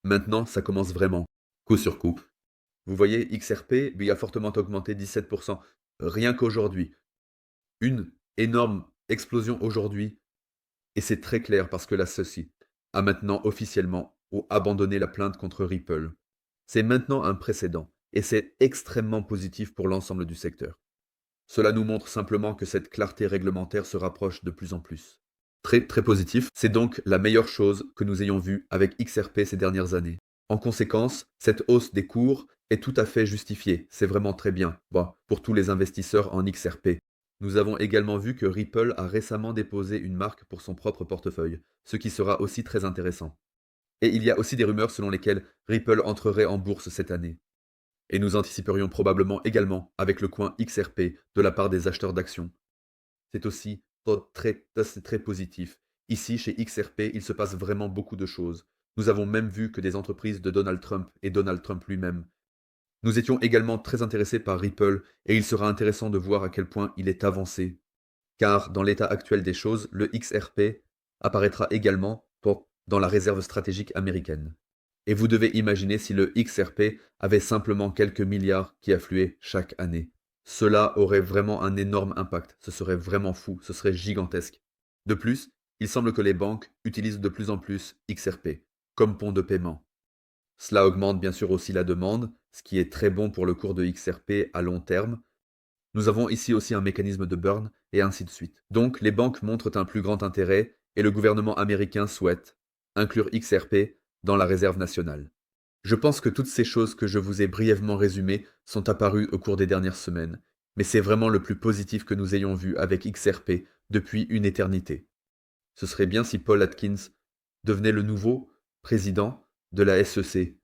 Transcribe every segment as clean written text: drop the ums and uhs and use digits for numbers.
Maintenant, ça commence vraiment, coup sur coup. Vous voyez, XRP, lui, a fortement augmenté 17%, rien qu'aujourd'hui. Une énorme explosion aujourd'hui, et c'est très clair parce que la SEC a maintenant officiellement abandonné la plainte contre Ripple. C'est maintenant un précédent, et c'est extrêmement positif pour l'ensemble du secteur. Cela nous montre simplement que cette clarté réglementaire se rapproche de plus en plus. Très très positif, c'est donc la meilleure chose que nous ayons vue avec XRP ces dernières années. En conséquence, cette hausse des cours est tout à fait justifiée, c'est vraiment très bien, bon, pour tous les investisseurs en XRP. Nous avons également vu que Ripple a récemment déposé une marque pour son propre portefeuille, ce qui sera aussi très intéressant. Et il y a aussi des rumeurs selon lesquelles Ripple entrerait en bourse cette année. Et nous anticiperions probablement également avec le coin XRP de la part des acheteurs d'actions. C'est aussi très positif. Ici, chez XRP, il se passe vraiment beaucoup de choses. Nous avons même vu que des entreprises de Donald Trump et Donald Trump lui-même. Nous étions également très intéressés par Ripple et il sera intéressant de voir à quel point il est avancé. Car dans l'état actuel des choses, le XRP apparaîtra également dans la réserve stratégique américaine. Et vous devez imaginer si le XRP avait simplement quelques milliards qui affluaient chaque année. Cela aurait vraiment un énorme impact, ce serait vraiment fou, ce serait gigantesque. De plus, il semble que les banques utilisent de plus en plus XRP comme pont de paiement. Cela augmente bien sûr aussi la demande, ce qui est très bon pour le cours de XRP à long terme. Nous avons ici aussi un mécanisme de burn et ainsi de suite. Donc les banques montrent un plus grand intérêt et le gouvernement américain souhaite inclure XRP dans la réserve nationale. Je pense que toutes ces choses que je vous ai brièvement résumées sont apparues au cours des dernières semaines, mais c'est vraiment le plus positif que nous ayons vu avec XRP depuis une éternité. Ce serait bien si Paul Atkins devenait le nouveau président de la SEC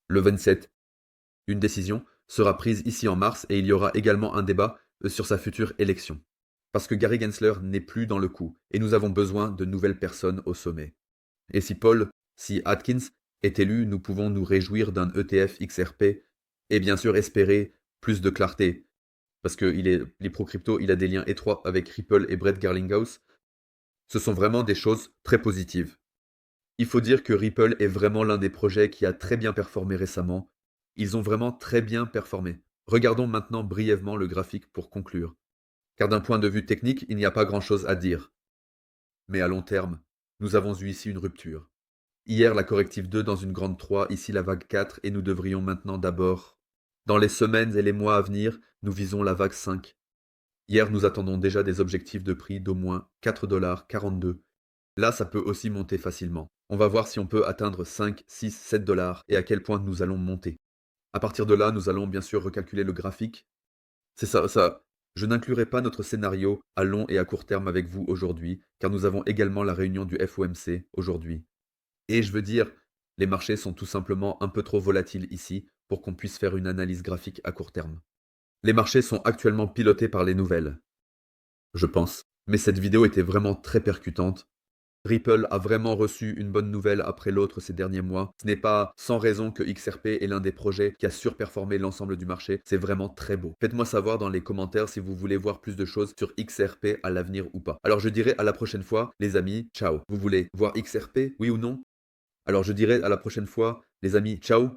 le 27. Une décision sera prise ici en mars et il y aura également un débat sur sa future élection. Parce que Gary Gensler n'est plus dans le coup et nous avons besoin de nouvelles personnes au sommet. Et si Atkins est élu, nous pouvons nous réjouir d'un ETF XRP et bien sûr espérer plus de clarté. Parce qu'il est pro-crypto, il a des liens étroits avec Ripple et Brett Garlinghouse. Ce sont vraiment des choses très positives. Il faut dire que Ripple est vraiment l'un des projets qui a très bien performé récemment. Ils ont vraiment très bien performé. Regardons maintenant brièvement le graphique pour conclure. Car d'un point de vue technique, il n'y a pas grand-chose à dire. Mais à long terme, nous avons eu ici une rupture. Hier, la corrective 2 dans une grande 3, ici la vague 4, et nous devrions maintenant d'abord. Dans les semaines et les mois à venir, nous visons la vague 5. Hier, nous attendons déjà des objectifs de prix d'au moins 4,42 $. Là, ça peut aussi monter facilement. On va voir si on peut atteindre 5, 6, 7 dollars et à quel point nous allons monter. À partir de là, nous allons bien sûr recalculer le graphique. C'est ça. Je n'inclurai pas notre scénario à long et à court terme avec vous aujourd'hui, car nous avons également la réunion du FOMC aujourd'hui. Et je veux dire, les marchés sont tout simplement un peu trop volatiles ici pour qu'on puisse faire une analyse graphique à court terme. Les marchés sont actuellement pilotés par les nouvelles, je pense. Mais cette vidéo était vraiment très percutante. Ripple a vraiment reçu une bonne nouvelle après l'autre ces derniers mois. Ce n'est pas sans raison que XRP est l'un des projets qui a surperformé l'ensemble du marché. C'est vraiment très beau. Faites-moi savoir dans les commentaires si vous voulez voir plus de choses sur XRP à l'avenir ou pas. Alors je dirai à la prochaine fois, les amis, ciao. Vous voulez voir XRP, oui ou non? Alors je dirai à la prochaine fois, les amis, ciao.